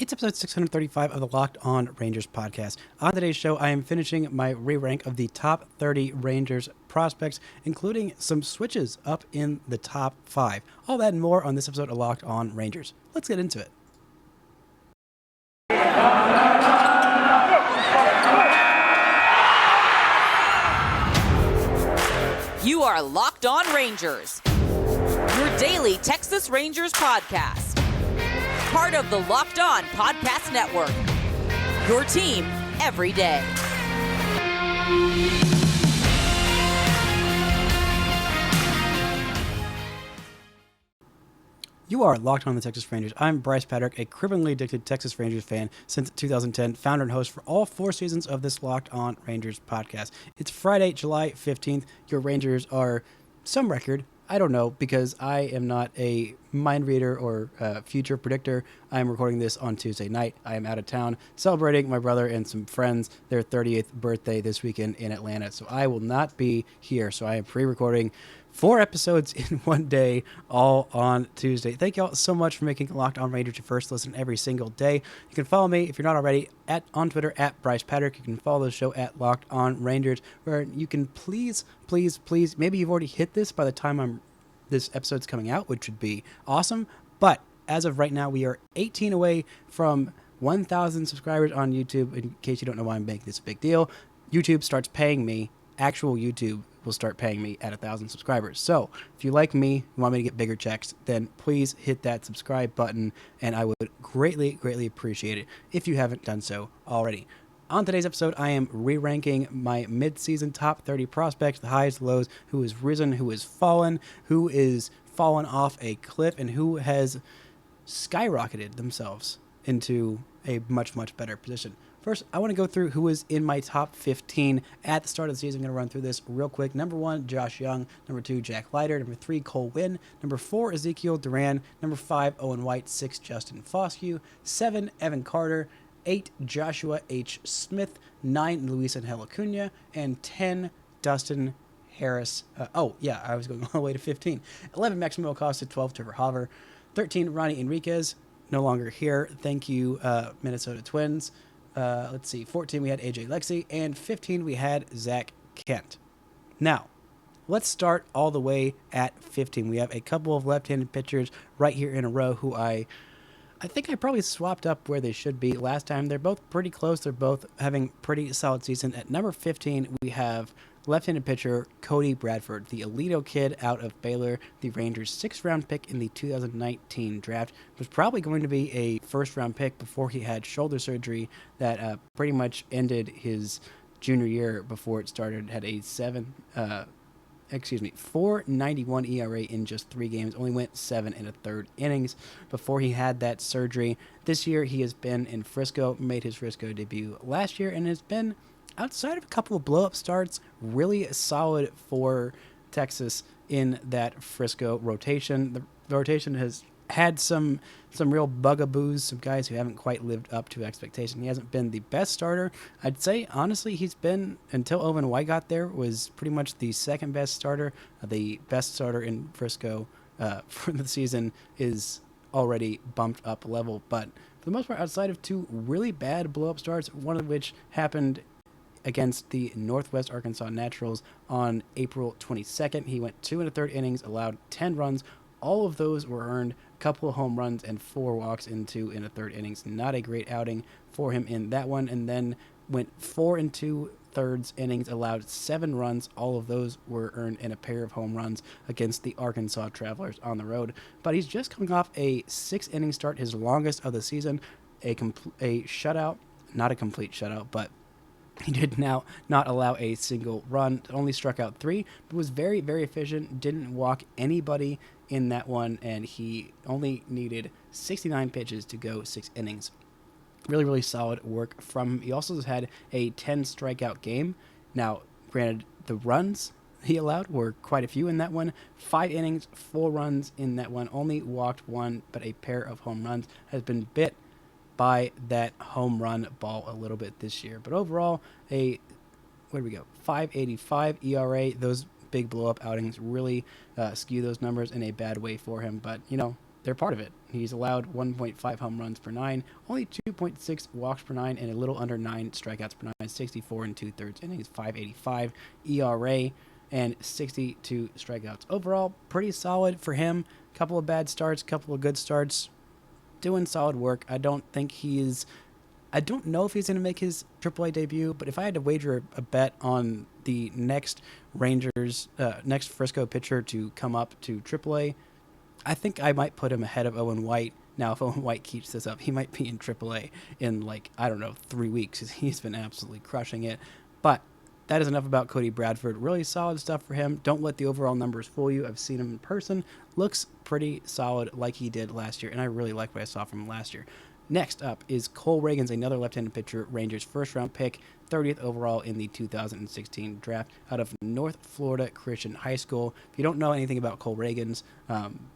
It's episode 635 of the Locked On Rangers podcast. On today's show, I am finishing my re-rank of the top 30 Rangers prospects, including some switches up in the top 5. All that and more on this episode of Locked On Rangers. Let's get into it. You are Locked On Rangers, your daily Texas Rangers podcast. Part of the Locked On Podcast Network, your team every day. You are Locked On the Texas Rangers. I'm Bryce Patrick, a criminally addicted Texas Rangers fan since 2010, founder and host for all 4 seasons of this Locked On Rangers podcast. It's Friday, July 15th. Your Rangers are some record. I don't know, because I am not a mind reader or future predictor. I am recording this on Tuesday night. I am out of town celebrating my brother and some friends, their 30th birthday this weekend in Atlanta. So I will not be here. So I am pre-recording 4 episodes in one day, all on Tuesday. Thank you all so much for making Locked On Rangers your first listen every single day. You can follow me, if you're not already, on Twitter at Bryce Patrick. You can follow the show at Locked On Rangers, where you can please, maybe you've already hit this by the time this episode's coming out, which would be awesome. But as of right now, we are 18 away from 1,000 subscribers on YouTube. In case you don't know why I'm making this a big deal, YouTube starts paying me. Actual YouTube will start paying me at 1,000 subscribers. So if you like me, you want me to get bigger checks, then please hit that subscribe button, and I would greatly appreciate it if you haven't done so already. On today's episode, I am re-ranking my mid-season top 30 prospects, the highs, lows, who has risen, who has fallen off a cliff, and who has skyrocketed themselves into a much better position. First, I want to go through who is in my top 15 at the start of the season. I'm going to run through this real quick. Number 1, Josh Jung. Number 2, Jack Leiter. Number 3, Winn. Number 4, Ezequiel Duran. Number 5, Owen White. 6, Justin Foscue. 7, Evan Carter. 8, Joshua H. Smith. 9, Luisangel Acuna. And 10, Dustin Harris. I was going all the way to 15. 11, Maximo Acosta. 12, Trevor Hauver. 13, Ronnie Enriquez. No longer here. Thank you, Minnesota Twins. 14, we had AJ Lexi, and 15, we had Zach Kent. Now, let's start all the way at 15. We have a couple of left-handed pitchers right here in a row who I think I probably swapped up where they should be last time. They're both pretty close. They're both having pretty solid season. At number 15, we have left-handed pitcher Cody Bradford, the Alito kid out of Baylor, the Rangers' 6th-round pick in the 2019 draft. Was probably going to be a first-round pick before he had shoulder surgery that pretty much ended his junior year before it started. Had a 4.91 ERA in just 3 games. Only went 7 1/3 innings before he had that surgery. This year, he has been in Frisco, made his Frisco debut last year, and has been, outside of a couple of blow-up starts, really solid for Texas in that Frisco rotation. The rotation has had some real bugaboos, some guys who haven't quite lived up to expectation. He hasn't been the best starter. I'd say, honestly, he's been, until Owen White got there, was pretty much the second best starter. The best starter in Frisco for the season is already bumped up a level. But for the most part, outside of 2 really bad blow-up starts, one of which happened against the Northwest Arkansas Naturals on April 22nd. He went 2 1/3 innings, allowed 10 runs. All of those were earned, a couple of home runs and 4 walks in 2 1/3 innings. Not a great outing for him in that one. And then went 4 2/3 innings, allowed 7 runs. All of those were earned in a pair of home runs against the Arkansas Travelers on the road. But he's just coming off a 6-inning start, his longest of the season, a shutout, not a complete shutout, but he did now not allow a single run, only struck out 3, but was very efficient, didn't walk anybody in that one, and he only needed 69 pitches to go 6 innings. Really solid work from him. He also has had a 10 strikeout game. Now, granted, the runs he allowed were quite a few in that one. 5 innings, 4 runs in that one, only walked 1, but a pair of home runs. Has been bit by that home run ball a little bit this year. But overall, a 5.85 ERA. Those big blow-up outings really skew those numbers in a bad way for him. But, they're part of it. He's allowed 1.5 home runs per 9, only 2.6 walks per 9, and a little under 9 strikeouts per 9, 64 and 2/3 innings, 5.85 ERA, and 62 strikeouts. Overall, pretty solid for him. Couple of bad starts, couple of good starts. Doing solid work. I don't know if he's going to make his AAA debut, but if I had to wager a bet on the next next Frisco pitcher to come up to AAA, I think I might put him ahead of Owen White. Now, if Owen White keeps this up, he might be in AAA in 3 weeks. He's been absolutely crushing it. But that is enough about Cody Bradford. Really solid stuff for him. Don't let the overall numbers fool you. I've seen him in person. Looks pretty solid like he did last year, and I really like what I saw from him last year. Next up is Cole Reagans, another left-handed pitcher, Rangers' first-round pick, 30th overall in the 2016 draft out of North Florida Christian High School. If you don't know anything about Cole Reagans,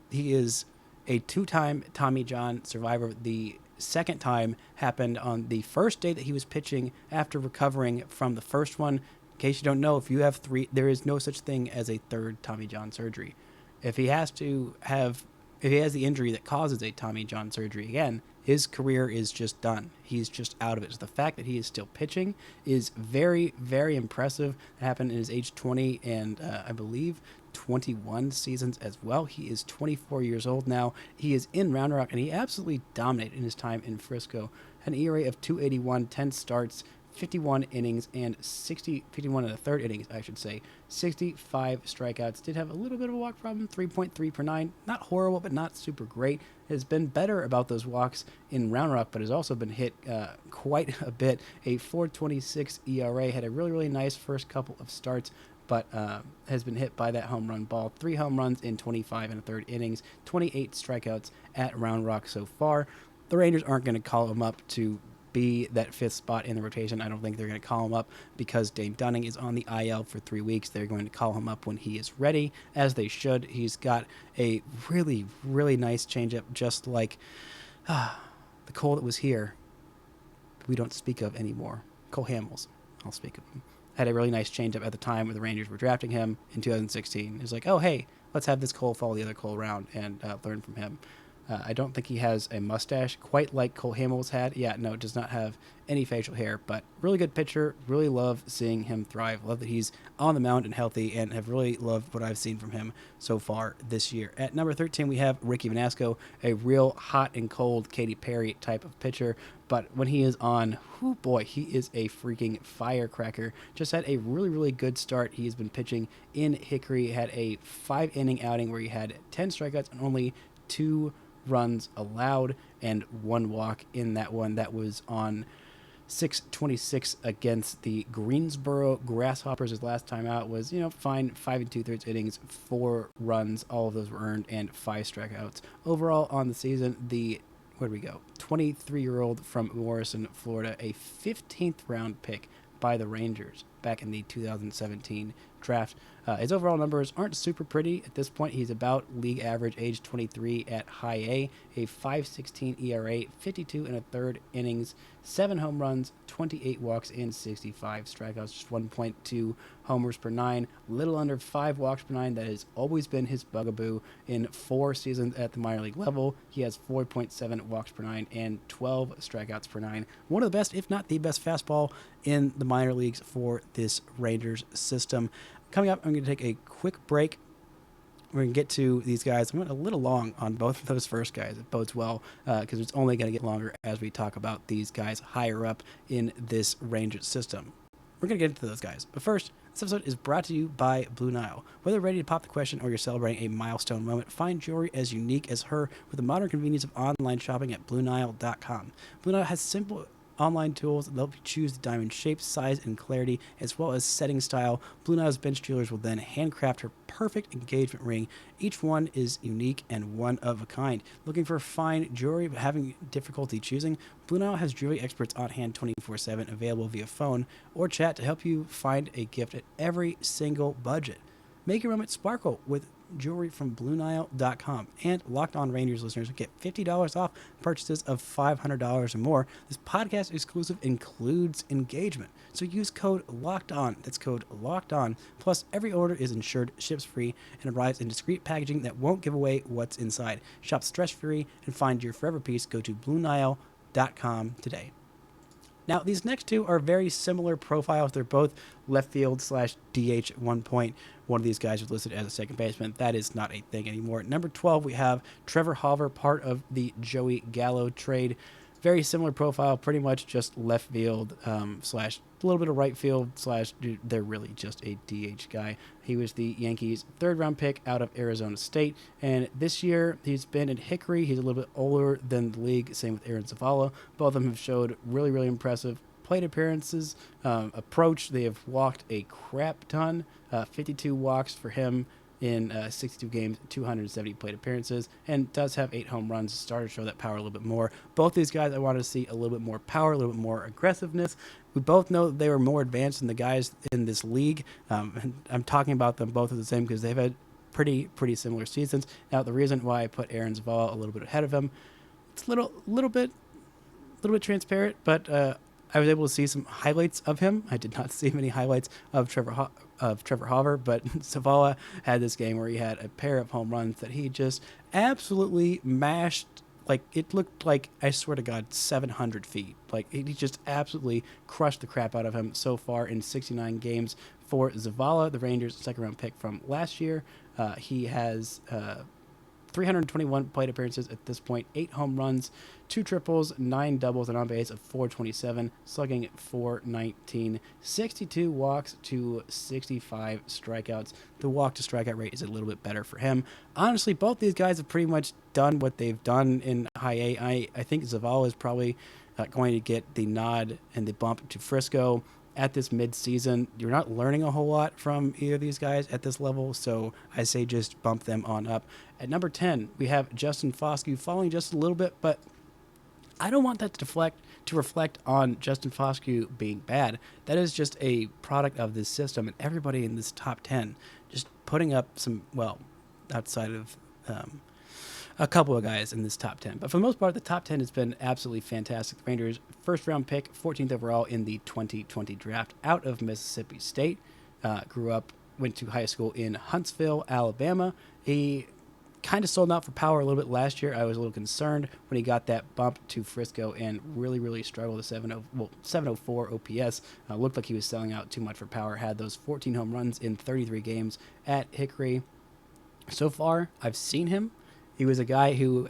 he is a 2-time Tommy John survivor. The second time happened on the first day that he was pitching after recovering from the first one. In case you don't know, if you have 3, there is no such thing as a third Tommy John surgery. If he has the injury that causes a Tommy John surgery again, his career is just done. He's just out of it. So the fact that he is still pitching is very, very impressive. It happened in his age 20 and I believe 21 seasons as well. He is 24 years old now. He is in Round Rock, and he absolutely dominated in his time in Frisco. Had an ERA of 2.81, 10 starts, 51 innings, and 51 and a third innings, I should say. 65 strikeouts. Did have a little bit of a walk problem, 3.3 per 9. Not horrible, but not super great. Has been better about those walks in Round Rock, but has also been hit quite a bit. A 4.26 ERA. Had a really, really nice first couple of starts, but has been hit by that home run ball. 3 home runs in 25 and a third innings. 28 strikeouts at Round Rock so far. The Rangers aren't going to call him up to be that 5th spot in the rotation. I don't think they're going to call him up because Dane Dunning is on the IL for 3 weeks. They're going to call him up when he is ready, as they should. He's got a really, really nice changeup, just like the Cole that was here, we don't speak of anymore. Cole Hamels, I'll speak of him. Had a really nice changeup at the time where the Rangers were drafting him in 2016. It was like, oh, hey, let's have this Cole follow the other Cole around and learn from him. I don't think he has a mustache quite like Cole Hamels had. Yeah, no, does not have any facial hair, but really good pitcher. Really love seeing him thrive. Love that he's on the mound and healthy, and have really loved what I've seen from him so far this year. At number 13, we have Ricky Vanasco, a real hot and cold Katy Perry type of pitcher, but when he is on, whoo boy, he is a freaking firecracker. Just had a really, really good start. He's been pitching in Hickory. Had a 5-inning outing where he had 10 strikeouts and only 2 runs allowed and 1 walk in that one. That was on 6/26 against the Greensboro Grasshoppers. His last time out was, fine, 5 2/3 innings, 4 runs. All of those were earned and 5 strikeouts. Overall on the season, the 23-year-old from Morrison, Florida, a 15th round pick by the Rangers back in the 2017 draft. His overall numbers aren't super pretty. At this point, he's about league average, age 23 at high A, a 5.16 ERA, 52 and a third innings, 7 home runs, 28 walks, and 65 strikeouts, just 1.2 homers per 9, little under 5 walks per 9. That has always been his bugaboo in 4 seasons at the minor league level. He has 4.7 walks per 9 and 12 strikeouts per 9. One of the best, if not the best, fastball in the minor leagues for this Rangers system. Coming up, I'm going to take a quick break. We're going to get to these guys. I went a little long on both of those first guys. It bodes well because it's only going to get longer as we talk about these guys higher up in this Rangers system. We're going to get into those guys. But first, this episode is brought to you by Blue Nile. Whether ready to pop the question or you're celebrating a milestone moment, find jewelry as unique as her with the modern convenience of online shopping at BlueNile.com. Blue Nile has simple online tools that help you choose the diamond shape, size, and clarity, as well as setting style. Blue Nile's bench jewelers will then handcraft her perfect engagement ring. Each one is unique and one of a kind. Looking for fine jewelry but having difficulty choosing? Blue Nile has jewelry experts on hand 24/7, available via phone or chat to help you find a gift at every single budget. Make your moment sparkle with jewelry from BlueNile.com. And Locked On Rangers listeners will get $50 off purchases of $500 or more. This podcast exclusive includes engagement. So use code Locked On. That's code Locked On. Plus, every order is insured, ships free, and arrives in discreet packaging that won't give away what's inside. Shop stress-free and find your forever piece. Go to BlueNile.com today. Now, these next two are very similar profiles. They're both left field / DH at one point. One of these guys was listed as a second baseman. That is not a thing anymore. At number 12, we have Trevor Hauver, part of the Joey Gallo trade. Very similar profile, pretty much just left field / a little bit of right field / they're really just a DH guy. He was the Yankees' third-round pick out of Arizona State, and this year he's been at Hickory. He's a little bit older than the league, same with Aaron Zavala. Both of them have showed really, really impressive plate appearances, approach. They have walked a crap ton, 52 walks for him in 62 games, 270 plate appearances, and does have 8 home runs. Started to show that power a little bit more. Both these guys, I wanted to see a little bit more power, a little bit more aggressiveness. We both know that they were more advanced than the guys in this league. And I'm talking about them both as the same because they've had pretty similar seasons. Now, the reason why I put Aaron Zavala a little bit ahead of him, it's a little bit transparent, but I was able to see some highlights of him. I did not see many highlights of Trevor Hauver, but Zavala had this game where he had a pair of home runs that he just absolutely mashed. Like, it looked like, I swear to God, 700 feet. Like, he just absolutely crushed the crap out of him so far in 69 games for Zavala, the Rangers' second-round pick from last year. He has 321 plate appearances at this point, 8 home runs, 2 triples, 9 doubles, and on base of 427, slugging 419, 62 walks to 65 strikeouts. The walk-to-strikeout rate is a little bit better for him. Honestly, both these guys have pretty much done what they've done in high A. I think Zavala is probably going to get the nod and the bump to Frisco at this mid-season. You're not learning a whole lot from either of these guys at this level, so I say just bump them on up. At number 10, we have Justin Foscue falling just a little bit, but I don't want that to reflect on Justin Foscue being bad. That is just a product of this system, and everybody in this top 10 just putting up some, well, outside of a couple of guys in this top 10. But for the most part, the top 10 has been absolutely fantastic. The Rangers' first-round pick, 14th overall in the 2020 draft, out of Mississippi State. Went to high school in Huntsville, Alabama. He kind of sold out for power a little bit last year. I was a little concerned when he got that bump to Frisco and really struggled to 704 OPS. Looked like he was selling out too much for power. Had those 14 home runs in 33 games at Hickory. So far, I've seen him. He was a guy who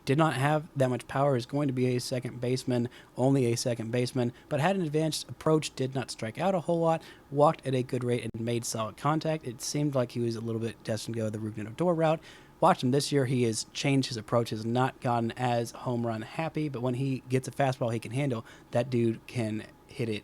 did not have that much power, is going to be a second baseman, only a second baseman, but had an advanced approach, did not strike out a whole lot, walked at a good rate, and made solid contact. It seemed like he was a little bit destined to go the Rougned Odor route. Watched him this year. He has changed his approach, has not gotten as home run happy, but when he gets a fastball he can handle, that dude can hit it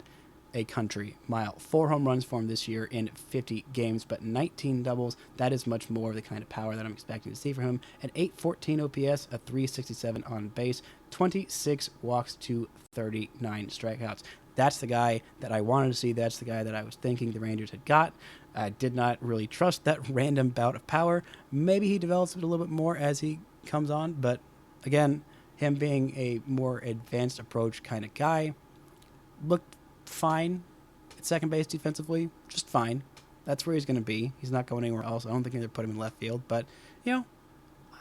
a country mile. 4 home runs for him this year in 50 games, but 19 doubles. That is much more of the kind of power that I'm expecting to see from him. An 814 OPS, a 367 on base, 26 walks to 39 strikeouts. That's the guy that I wanted to see. That's the guy that I was thinking the Rangers had got. I did not really trust that random bout of power. Maybe he develops it a little bit more as he comes on, but again, him being a more advanced approach kind of guy, looked fine at second base defensively, just fine. That's where he's going to be. He's not going anywhere else. I don't think they're put him in left field, but I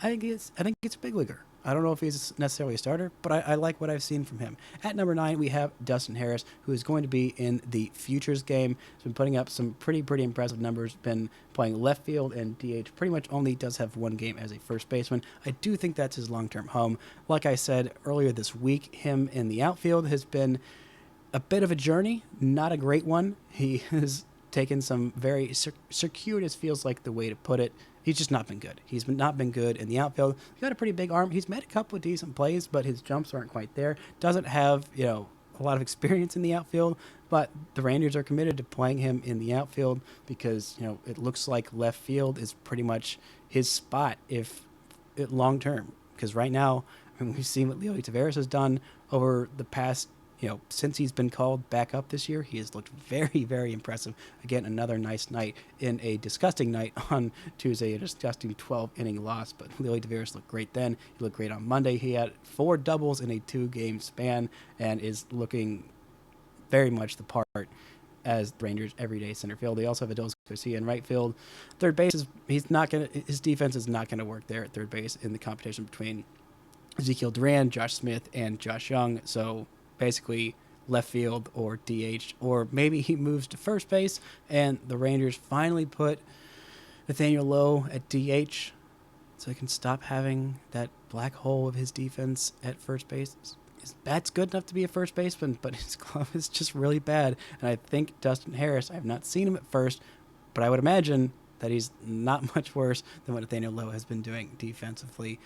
think it's a big leaguer. I don't know if he's necessarily a starter, but I like what I've seen from him. At number 9, we have Dustin Harris, who is going to be in the Futures game. He's been putting up some pretty impressive numbers, been playing left field and DH. Pretty much only does have one game as a first baseman. I do think that's his long-term home. Like I said earlier this week, him in the outfield has been a bit of a journey, not a great one. He has taken some very circuitous, feels like the way to put it. He's just not been good. He's not been good in the outfield. He's got a pretty big arm. He's made a couple of decent plays, but his jumps aren't quite there. Doesn't have, a lot of experience in the outfield, but the Rangers are committed to playing him in the outfield because, it looks like left field is pretty much his spot if long term. Because right now, we've seen what Leo Taveras has done over the past since he's been called back up this year, he has looked very, very impressive. Again, another nice night in a disgusting night on Tuesday, a disgusting 12-inning loss. But Lily DeVeris looked great then. He looked great on Monday. He had 4 doubles in a 2-game span and is looking very much the part as the Rangers' everyday center field. They also have Adolis Garcia in right field. Third base his defense is not gonna work there at third base in the competition between Ezequiel Duran, Josh Smith, and Josh Jung. So basically left field or DH, or maybe he moves to first base and the Rangers finally put Nathaniel Lowe at DH so he can stop having that black hole of his defense at first base. His bat's good enough to be a first baseman, but his glove is just really bad. And I think Dustin Harris, I have not seen him at first, but I would imagine that he's not much worse than what Nathaniel Lowe has been doing defensively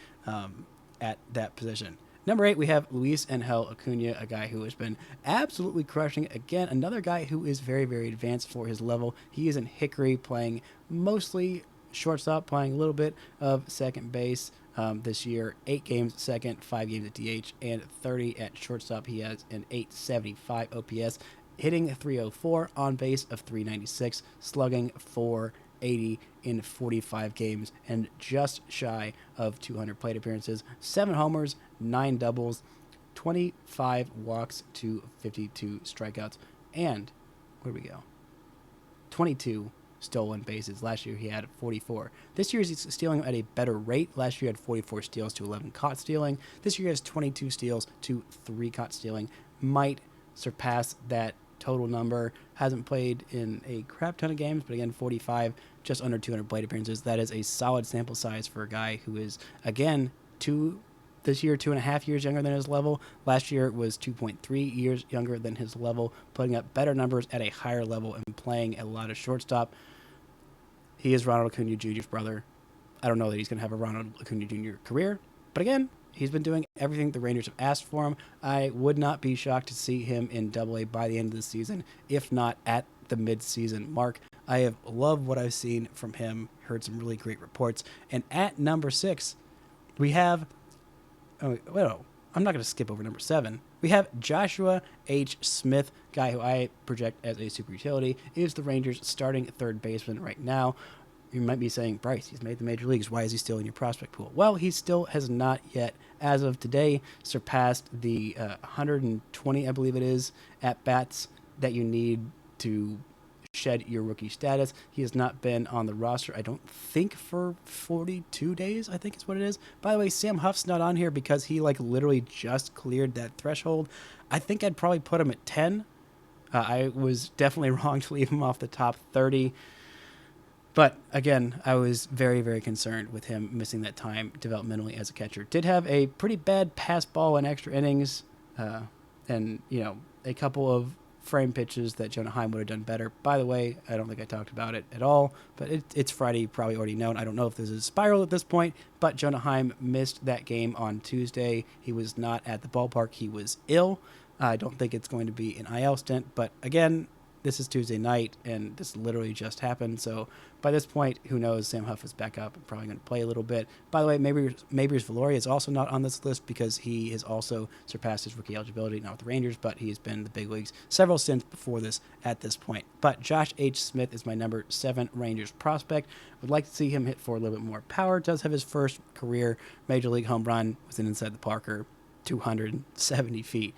at that position. Number 8, we have Luisangel Acuna, a guy who has been absolutely crushing. Again, another guy who is very, very advanced for his level. He is in Hickory, playing mostly shortstop, playing a little bit of second base this year. 8 games second, 5 games at DH, and 30 at shortstop. He has an 875 OPS, hitting 304, on base of 396, slugging 480 in 45 games, and just shy of 200 plate appearances. 7 homers, 9 doubles, 25 walks to 52 strikeouts, and where do we go? 22 stolen bases. Last year he had 44. This year he's stealing at a better rate. Last year he had 44 steals to 11 caught stealing. This year he has 22 steals to 3 caught stealing. Might surpass that total number. Hasn't played in a crap ton of games, but again, 45, just under 200 plate appearances. That is a solid sample size for a guy who is, again, this year 2.5 years younger than his level. Last year it was 2.3 years younger than his level, putting up better numbers at a higher level and playing a lot of shortstop. He is Ronald Acuna Jr.'s brother. I don't know that he's going to have a Ronald Acuna Jr. career, but again, he's been doing everything the Rangers have asked for him. I would not be shocked to see him in AA by the end of the season, if not at the mid-season mark. I have loved what I've seen from him, heard some really great reports. And at number 6, we have... I'm not going to skip over number 7. We have Joshua H. Smith, guy who I project as a super utility, is the Rangers' starting third baseman right now. You might be saying, Bryce, he's made the major leagues. Why is he still in your prospect pool? Well, he still has not yet, as of today, surpassed the 120, I believe it is, at-bats that you need to shed your rookie status. He has not been on the roster, I don't think, for 42 days, I think is what it is. By the way, Sam Huff's not on here because he literally just cleared that threshold. I think I'd probably put him at 10. I was definitely wrong to leave him off the top 30. But again, I was very, very concerned with him missing that time developmentally as a catcher. Did have a pretty bad pass ball in extra innings, and a couple of frame pitches that Jonah Heim would have done better. By the way, I don't think I talked about it at all, but it's Friday, you probably already known. I don't know if this is a spiral at this point, but Jonah Heim missed that game on Tuesday. He was not at the ballpark. He was ill. I don't think it's going to be an IL stint, but again, this is Tuesday night, and this literally just happened. So by this point, who knows? Sam Huff is back up and probably going to play a little bit. By the way, Mabriz Valori is also not on this list because he has also surpassed his rookie eligibility, not with the Rangers, but he's been in the big leagues several stints before this at this point. But Josh H. Smith is my number 7 Rangers prospect. Would like to see him hit for a little bit more power. Does have his first career major league home run, was an inside the Parker, 270 feet.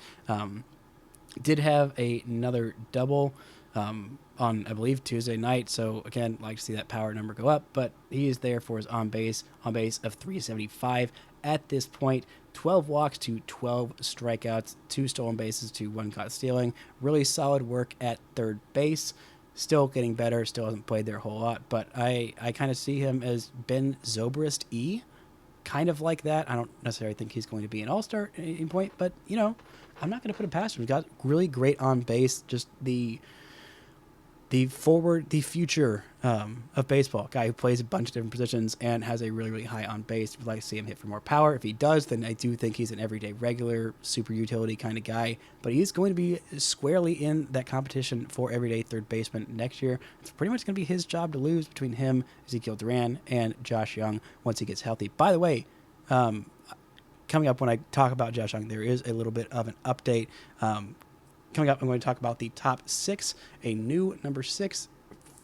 Did have another double on, I believe, Tuesday night. So again, like to see that power number go up, but he is there for his on base of 375 at this point. 12 walks to 12 strikeouts, 2 stolen bases to 1 caught stealing. Really solid work at third base. Still getting better. Still hasn't played there a whole lot, but I kind of see him as Ben Zobrist kind of like that. I don't necessarily think he's going to be an all-star at any point, but I'm not going to put it past him. He's got really great on base. Just the future of baseball. Guy who plays a bunch of different positions and has a really, really high on base. Would like to see him hit for more power. If he does, then I do think he's an everyday regular, super utility kind of guy. But he's going to be squarely in that competition for everyday third baseman next year. It's pretty much going to be his job to lose between him, Ezequiel Duran, and Josh Jung once he gets healthy. By the way, coming up when I talk about Josh Jung, there is a little bit of an update. Coming up, I'm going to talk about the top 6, a new number 6.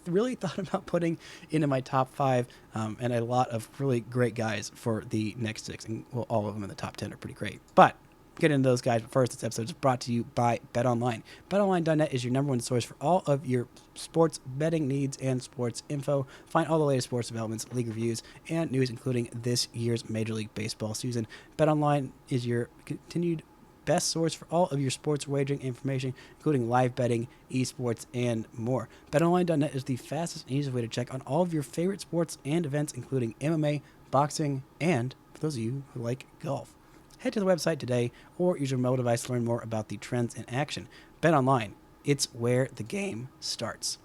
Really thought about putting into my top 5, and a lot of really great guys for the next 6. And well, all of them in the top 10 are pretty great. But get into those guys. But first, this episode is brought to you by BetOnline. BetOnline.net is your number one source for all of your sports betting needs and sports info. Find all the latest sports developments, league reviews, and news, including this year's Major League Baseball season. BetOnline is your continued best source for all of your sports wagering information, including live betting, esports, and more. BetOnline.net is the fastest and easiest way to check on all of your favorite sports and events, including MMA, boxing, and, for those of you who like golf. Head to the website today or use your mobile device to learn more about the trends in action. BetOnline, it's where the game starts.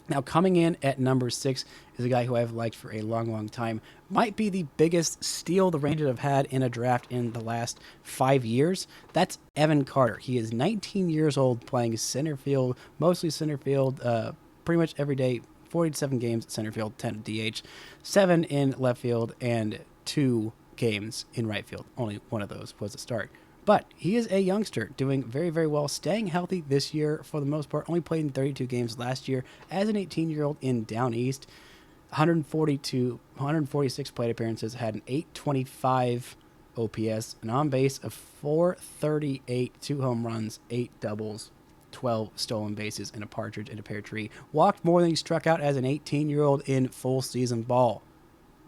Now, coming in at number 6 is a guy who I've liked for a long, long time. Might be the biggest steal the Rangers have had in a draft in the last 5 years. That's Evan Carter. He is 19 years old, playing center field, mostly center field, pretty much every day, 47 games at center field, 10 DH, 7 in left field, and 2 games in right field. Only one of those was a start. But he is a youngster doing very, very well, staying healthy this year for the most part. Only played in 32 games last year as an 18-year-old in Down East. 146 plate appearances, had an 825 OPS, an on-base of 438, 2 home runs, 8 doubles, 12 stolen bases, and a partridge in a pear tree. Walked more than he struck out as an 18-year-old in full season ball.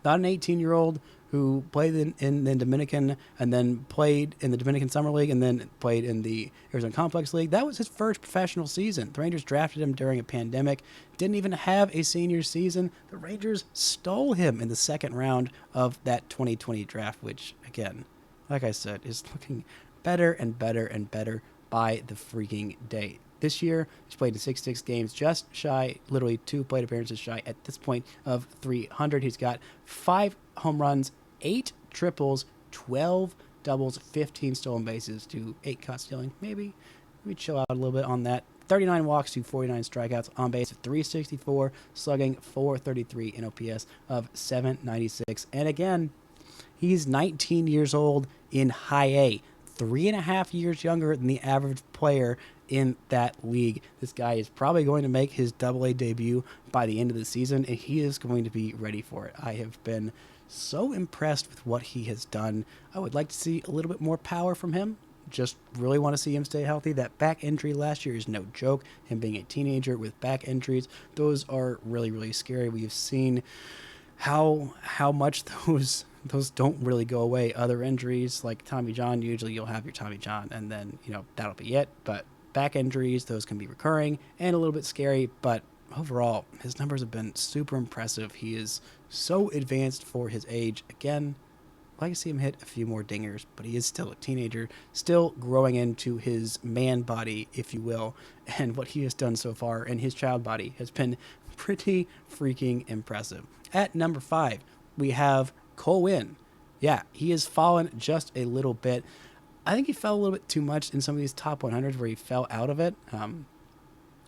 Not an 18-year-old who played in the Dominican and then played in the Dominican Summer League and then played in the Arizona Complex League. That was his first professional season. The Rangers drafted him during a pandemic, didn't even have a senior season. The Rangers stole him in the second round of that 2020 draft, which, again, like I said, is looking better and better and better by the freaking day. This year, he's played in 66 games, just shy, literally 2 plate appearances shy at this point of 300. He's got 5 home runs, 8 triples, 12 doubles, 15 stolen bases to 8 caught stealing. Maybe we chill out a little bit on that. 39 walks to 49 strikeouts, on base of 364, slugging 433, and OPS of 796. And again, he's 19 years old in high A, 3.5 years younger than the average player in that league. This guy is probably going to make his AA debut by the end of the season, and he is going to be ready for it. I have been so impressed with what he has done. I would like to see a little bit more power from him. Just really want to see him stay healthy. That back injury last year is no joke. Him being a teenager with back injuries, those are really, really scary. We've seen how much those don't really go away. Other injuries like Tommy John, usually you'll have your Tommy John and then, that'll be it. But back injuries, those can be recurring and a little bit scary, but overall, his numbers have been super impressive. He is so advanced for his age. Again, I'd like to see him hit a few more dingers, but he is still a teenager, still growing into his man body, if you will. And what he has done so far in his child body has been pretty freaking impressive. At number 5, we have Cole Winn. Yeah, he has fallen just a little bit. I think he fell a little bit too much in some of these top 100s where he fell out of it.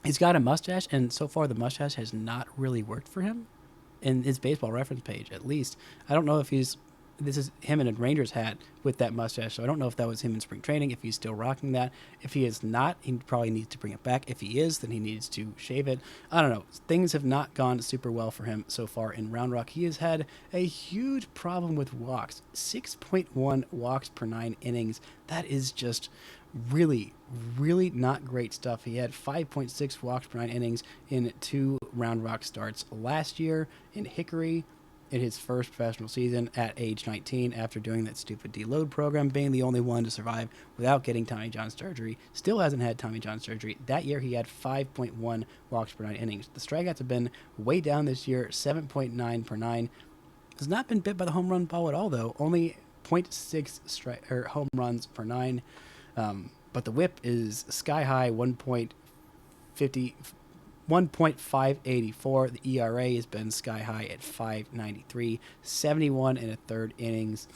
He's got a mustache, and so far the mustache has not really worked for him in his baseball reference page, at least. I don't know if this is him in a Rangers hat with that mustache, so I don't know if that was him in spring training, if he's still rocking that. If he is not, he probably needs to bring it back. If he is, then he needs to shave it. I don't know. Things have not gone super well for him so far in Round Rock. He has had a huge problem with walks. 6.1 walks per 9 innings. That is just really, really not great stuff. He had 5.6 walks per 9 innings in 2 Round Rock starts last year in Hickory, in his first professional season at age 19 after doing that stupid deload program, being the only one to survive without getting Tommy John surgery. Still hasn't had Tommy John surgery. That year he had 5.1 walks per 9 innings. The strikeouts have been way down this year, 7.9 per 9. Has not been bit by the home run ball at all, though. Only 0.6 home runs per 9. But the whip is sky high, 1.584. The ERA has been sky high at 5.93, 71 in a third innings.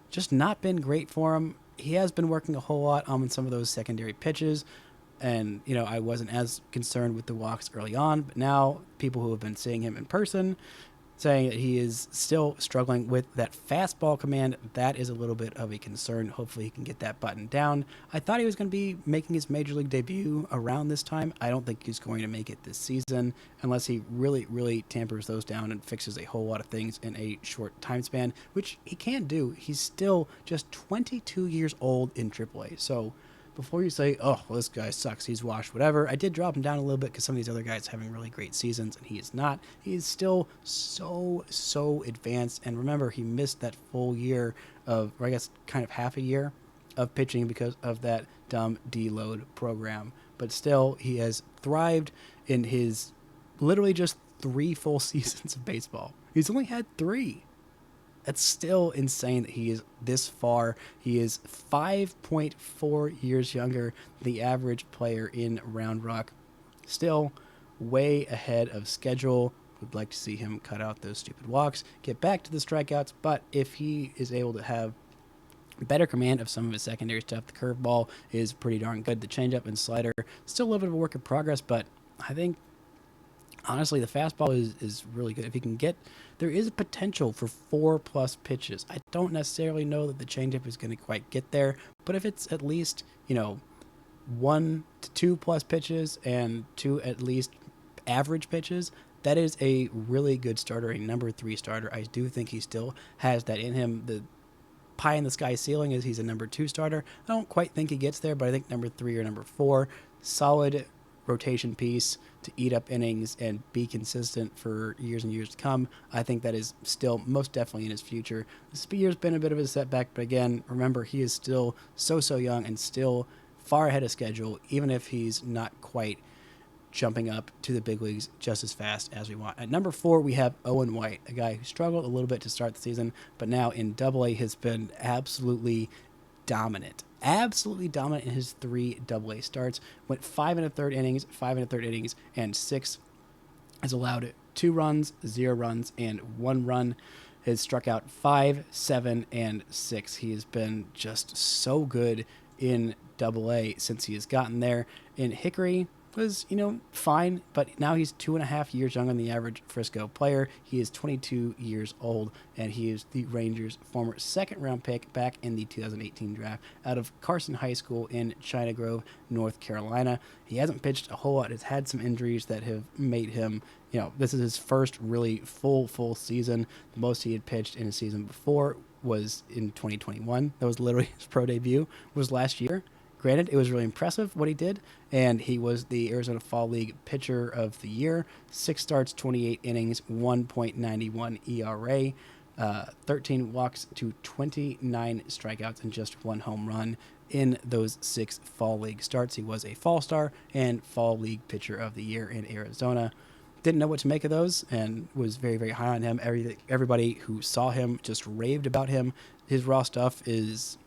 Just not been great for him. He has been working a whole lot on some of those secondary pitches, and I wasn't as concerned with the walks early on, but now people who have been seeing him in person, saying that he is still struggling with that fastball command. That is a little bit of a concern. Hopefully he can get that button down. I thought he was going to be making his major league debut around this time. I don't think he's going to make it this season unless he really, really tampers those down and fixes a whole lot of things in a short time span, which he can do. He's still just 22 years old in AAA. So before you say, oh, well, this guy sucks, he's washed, whatever, I did drop him down a little bit because some of these other guys are having really great seasons, and he is not. He is still so advanced. And remember, he missed that full year of, or I guess kind of half a year of pitching because of that dumb deload program. But still, he has thrived in his literally just 3 full seasons of baseball. He's only had 3. That's still insane that he is this far. He is 5.4 years younger than the average player in Round Rock. Still way ahead of schedule. Would like to see him cut out those stupid walks, get back to the strikeouts, but if he is able to have better command of some of his secondary stuff, the curveball is pretty darn good. The changeup and slider, still a little bit of a work in progress, but I think honestly, the fastball is really good. If he can get, there is a potential for 4+ pitches. I don't necessarily know that the changeup is going to quite get there, but if it's at least, 1 to 2+ pitches and 2 at least average pitches, that is a really good starter, a number 3 starter. I do think he still has that in him. The pie in the sky ceiling is he's a number 2 starter. I don't quite think he gets there, but I think number 3 or number 4, solid rotation piece to eat up innings and be consistent for years and years to come. I think that is still most definitely in his future. The speed's been a bit of a setback, but again, remember, he is still so young and still far ahead of schedule, even if he's not quite jumping up to the big leagues just as fast as we want. At number 4, we have Owen White, a guy who struggled a little bit to start the season, but now in AA has been absolutely dominant in his 3 AA starts. Went 5 1/3 innings, 5 1/3 innings, and 6 has allowed 2 runs, 0 runs, and 1 run. Has struck out 5, 7, and 6. He has been just so good in AA since he has gotten there. In Hickory was, fine, but now he's 2.5 years younger than the average Frisco player. He is 22 years old, and he is the Rangers' former 2nd-round pick back in the 2018 draft out of Carson High School in China Grove, North Carolina. He hasn't pitched a whole lot. He's had some injuries that have made him, this is his first really full season. The most he had pitched in a season before was in 2021. That was literally his pro debut, was last year. Granted, it was really impressive what he did, and he was the Arizona Fall League Pitcher of the Year. 6 starts, 28 innings, 1.91 ERA, 13 walks to 29 strikeouts, and just 1 home run in those 6 Fall League starts. He was a Fall Star and Fall League Pitcher of the Year in Arizona. Didn't know what to make of those and was very, very high on him. Everybody who saw him just raved about him. His raw stuff is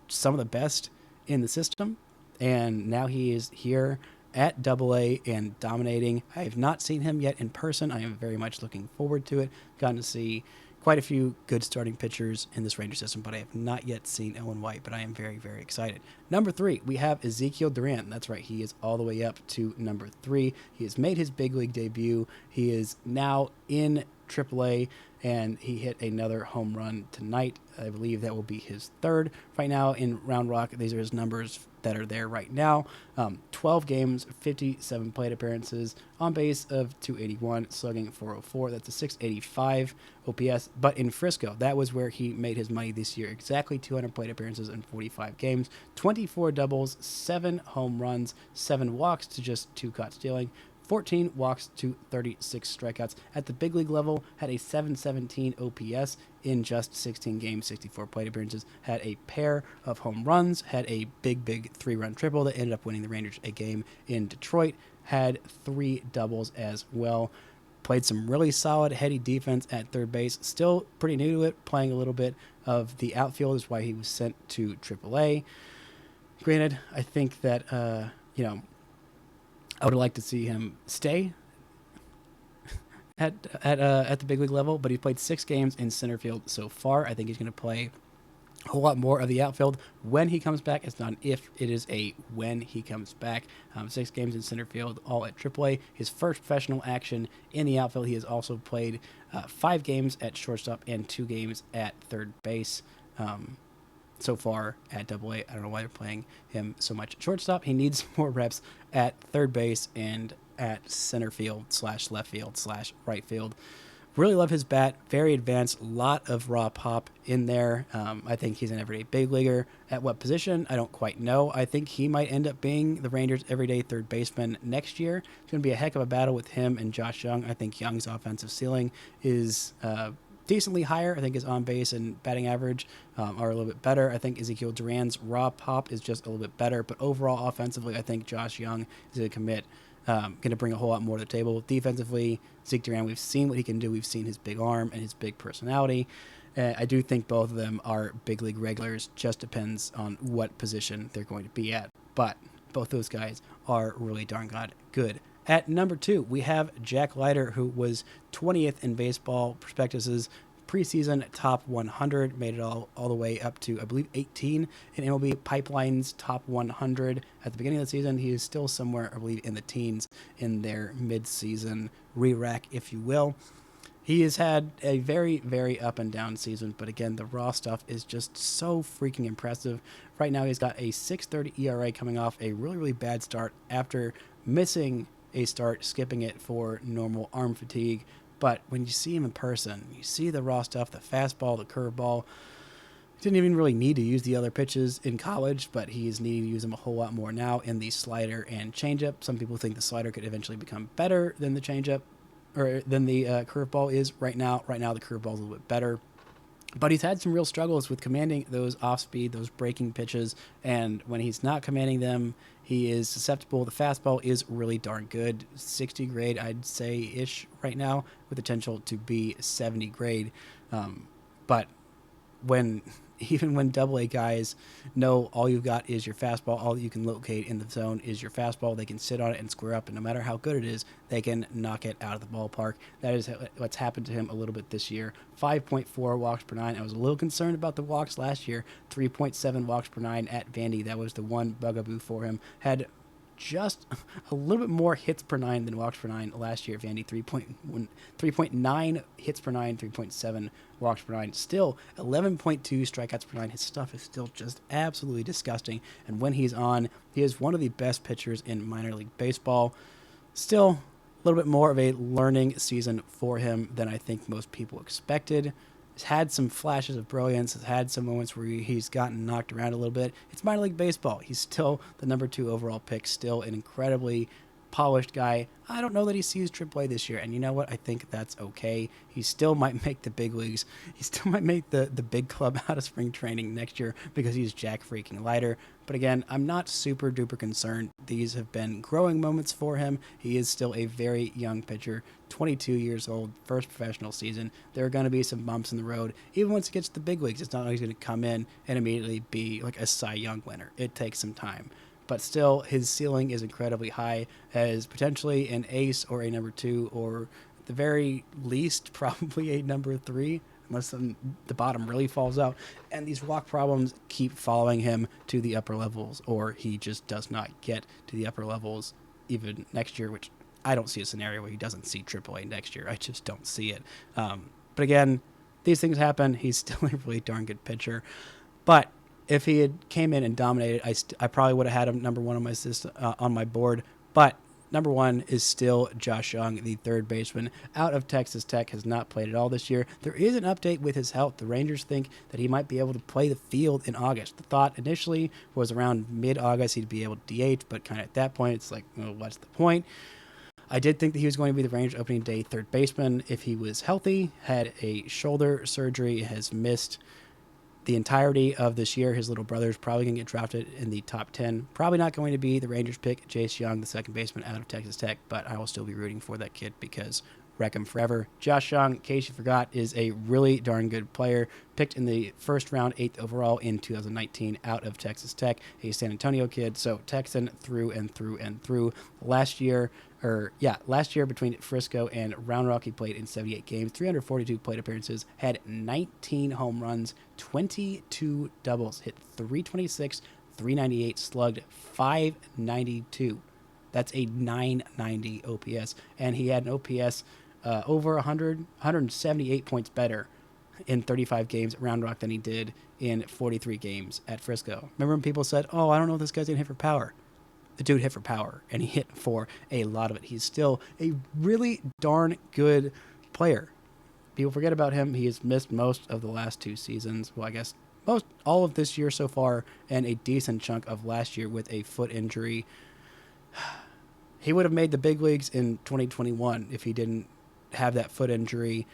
some of the best in the system, and now he is here at AA and dominating. I have not seen him yet in person. I am very much looking forward to it. Gotten to see quite a few good starting pitchers in this Ranger system, but I have not yet seen Owen White, but I am very, very excited. Number 3, we have Ezequiel Duran. That's right, he is all the way up to number 3. He has made his big league debut. He is now in AAA, and he hit another home run tonight. I believe that will be his 3rd. Right now in Round Rock, these are his numbers that are there right now. 12 games, 57 plate appearances, on base of 281, slugging 404. That's a 685 OPS. But in Frisco, that was where he made his money this year. Exactly 200 plate appearances in 45 games, 24 doubles, 7 home runs, 7 walks to just 2 caught stealing, 14 walks to 36 strikeouts. At the big league level, had a 717 OPS in just 16 games, 64 plate appearances, had a pair of home runs, had a big 3-run triple that ended up winning the Rangers a game in Detroit, had 3 doubles as well. Played some really solid, heady defense at third base. Still pretty new to it, playing a little bit of the outfield is why he was sent to AAA. Granted, I think that, I would like to see him stay at the big league level, but he's played 6 games in center field so far. I think he's going to play a whole lot more of the outfield when he comes back. It's not an if, it is a when he comes back. 6 games in center field, all at AAA. His first professional action in the outfield. He has also played 5 games at shortstop and 2 games at third base. So far at AA. I don't know why they're playing him so much at shortstop. He needs more reps at third base and at center field / left field / right field. Really love his bat. Very advanced. Lot of raw pop in there. I think he's an everyday big leaguer. At what position? I don't quite know. I think he might end up being the Rangers' everyday third baseman next year. It's going to be a heck of a battle with him and Josh Jung. I think Jung's offensive ceiling is decently higher. I think his on base and batting average are a little bit better. I think Ezequiel Duran's raw pop is just a little bit better. But overall, offensively, I think Josh Jung is going to commit. Going to bring a whole lot more to the table. Defensively, Zeke Duran, we've seen what he can do. We've seen his big arm and his big personality. I do think both of them are big league regulars. Just depends on what position they're going to be at. But both those guys are really darn good. At number 2, we have Jack Leiter, who was 20th in Baseball Prospectus's preseason top 100, made it all the way up to, I believe, 18 in MLB Pipeline's top 100 at the beginning of the season. He is still somewhere, I believe, in the teens in their mid-season re-rack, if you will. He has had a very, very up and down season, but again, the raw stuff is just so freaking impressive. Right now, he's got a 6.30 ERA coming off a really, really bad start after missing a start, skipping it for normal arm fatigue. But when you see him in person, you see the raw stuff, the fastball, the curveball. Didn't even really need to use the other pitches in college, but he is needing to use them a whole lot more now in the slider and changeup. Some people think the slider could eventually become better than the changeup, or than the curveball is right now. Right now, the curveball is a little bit better. But he's had some real struggles with commanding those off-speed, those breaking pitches, and when he's not commanding them, he is susceptible. The fastball is really darn good. 60 grade, I'd say-ish right now, with potential to be 70 grade. But even when AA guys know all you've got is your fastball, all you can locate in the zone is your fastball, they can sit on it and square up, and no matter how good it is, they can knock it out of the ballpark. That is what's happened to him a little bit this year. 5.4 walks per 9. I was a little concerned about the walks last year. 3.7 walks per 9 at Vandy. That was the one bugaboo for him. Had just a little bit more hits per 9 than walks per 9 last year. Vandy 3.9 hits per 9, 3.7 walks per 9. Still 11.2 strikeouts per 9. His stuff is still just absolutely disgusting. And when he's on, he is one of the best pitchers in minor league baseball. Still a little bit more of a learning season for him than I think most people expected. He's had some flashes of brilliance, has had some moments where he's gotten knocked around a little bit. It's minor league baseball. He's still the number 2 overall pick, still an incredibly polished guy. I don't know that he sees AAA this year, and you know what? I think that's okay. He still might make the big leagues. He still might make the big club out of spring training next year because he's Jack freaking Leiter. But again, I'm not super duper concerned. These have been growing moments for him. He is still a very young pitcher, 22 years old, first professional season. There are going to be some bumps in the road. Even once he gets to the big leagues, it's not like he's going to come in and immediately be like a Cy Young winner. It takes some time. But still, his ceiling is incredibly high as potentially an ace or a number 2, or at the very least, probably a number 3, unless the bottom really falls out. And these walk problems keep following him to the upper levels, or he just does not get to the upper levels even next year, which I don't see a scenario where he doesn't see AAA next year. I just don't see it. But again, these things happen. He's still a really darn good pitcher. But if he had came in and dominated, I probably would have had him number 1 on my on my board. But number 1 is still Josh Jung, the third baseman out of Texas Tech, has not played at all this year. There is an update with his health. The Rangers think that he might be able to play the field in August. The thought initially was around mid-August he'd be able to DH, but kind of at that point it's like, well, what's the point? I did think that he was going to be the Rangers opening day third baseman if he was healthy. Had a shoulder surgery, has missed the entirety of this year. His little brother is probably going to get drafted in the top 10. Probably not going to be the Rangers pick, Jace Young, the second baseman out of Texas Tech, but I will still be rooting for that kid because wreck him forever. Josh Jung, in case you forgot, is a really darn good player. Picked in the first round, 8th overall in 2019 out of Texas Tech, a San Antonio kid, so Texan through and through and through. Last year, last year between Frisco and Round Rock, he played in 78 games, 342 plate appearances, had 19 home runs, 22 doubles, hit 326, 398, slugged 592. That's a 990 OPS. And he had an OPS over 178 points better in 35 games at Round Rock than he did in 43 games at Frisco. Remember when people said, oh, I don't know if this guy's going to hit for power? The dude hit for power, and he hit for a lot of it. He's still a really darn good player. People forget about him. He has missed most of the last 2 seasons. Well, I guess all of this year so far, and a decent chunk of last year with a foot injury. He would have made the big leagues in 2021 if he didn't have that foot injury.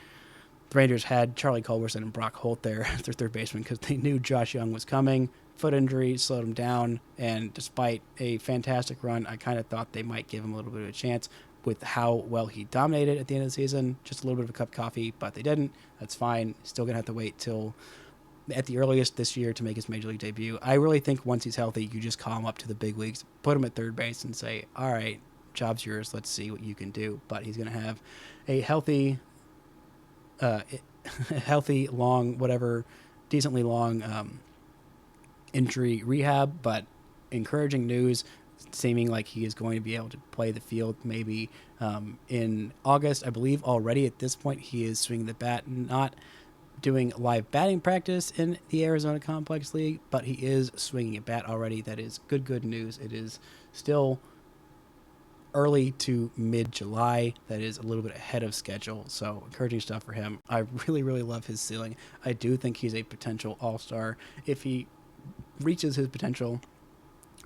The Rangers had Charlie Culberson and Brock Holt there as their third baseman because they knew Josh Jung was coming. Foot injury slowed him down, and despite a fantastic run, I kind of thought they might give him a little bit of a chance with how well he dominated at the end of the season. Just a little bit of a cup of coffee, but they didn't. That's fine. Still going to have to wait till at the earliest this year to make his major league debut. I really think once he's healthy, you just call him up to the big leagues, put him at third base, and say, all right, job's yours. Let's see what you can do. But he's going to have a healthy, decently long injury rehab, but encouraging news, seeming like he is going to be able to play the field maybe in August. I believe already at this point he is swinging the bat, not doing live batting practice in the Arizona Complex League, but he is swinging a bat already. That is good news. It is still early to mid-July. That is a little bit ahead of schedule, so encouraging stuff for him. I really love his ceiling. I do think he's a potential all-star if he reaches his potential.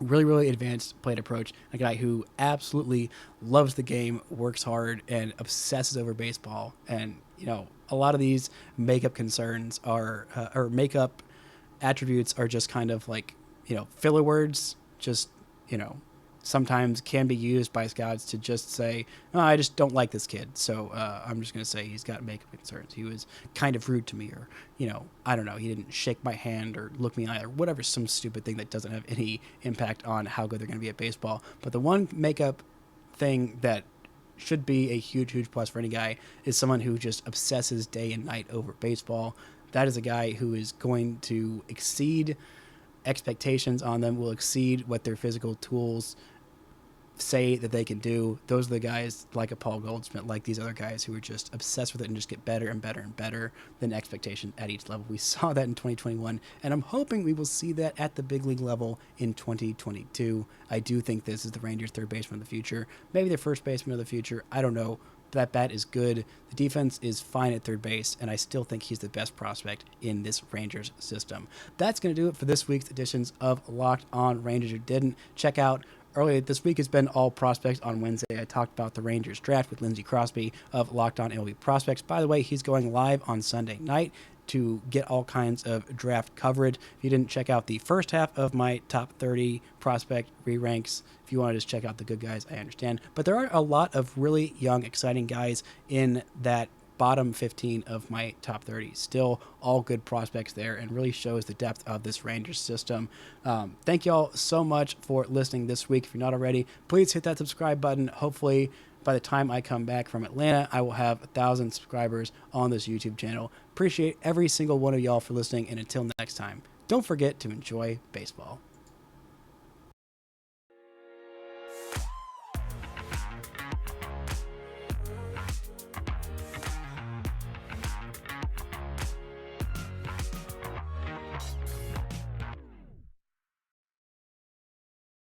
Really advanced plate approach, a guy who absolutely loves the game, works hard, and obsesses over baseball. And a lot of these makeup concerns are or makeup attributes are just kind of like filler words, just sometimes can be used by scouts to just say, oh, I just don't like this kid, so I'm just going to say he's got makeup concerns. He was kind of rude to me, or, I don't know, he didn't shake my hand or look me in the eye, or whatever, some stupid thing that doesn't have any impact on how good they're going to be at baseball. But the one makeup thing that should be a huge plus for any guy is someone who just obsesses day and night over baseball. That is a guy who is going to exceed expectations on them, will exceed what their physical tools say that they can do. Those are the guys like a Paul Goldschmidt, like these other guys who are just obsessed with it and just get better and better than expectation at each level. We saw that in 2021, and I'm hoping we will see that at the big league level in 2022. I do think this is the Rangers' third baseman of the future, maybe their first baseman of the future. I don't know. That bat is good. The defense is fine at third base, and I still think he's the best prospect in this Rangers system. That's going to do it for this week's editions of Locked On Rangers. Who didn't check out earlier this week has been all prospects. On Wednesday, I talked about the Rangers draft with Lindsey Crosby of Locked On MLB Prospects. By the way, he's going live on Sunday night to get all kinds of draft coverage. If you didn't check out the first half of my top 30 prospect re-ranks, if you want to just check out the good guys, I understand. But there are a lot of really young, exciting guys in that bottom 15 of my top 30. Still all good prospects there, and really shows the depth of this Rangers system. Thank y'all so much for listening this week. If you're not already, please hit that subscribe button. Hopefully by the time I come back from Atlanta, I will have 1,000 subscribers on this YouTube channel. Appreciate every single one of y'all for listening, and until next time, don't forget to enjoy baseball.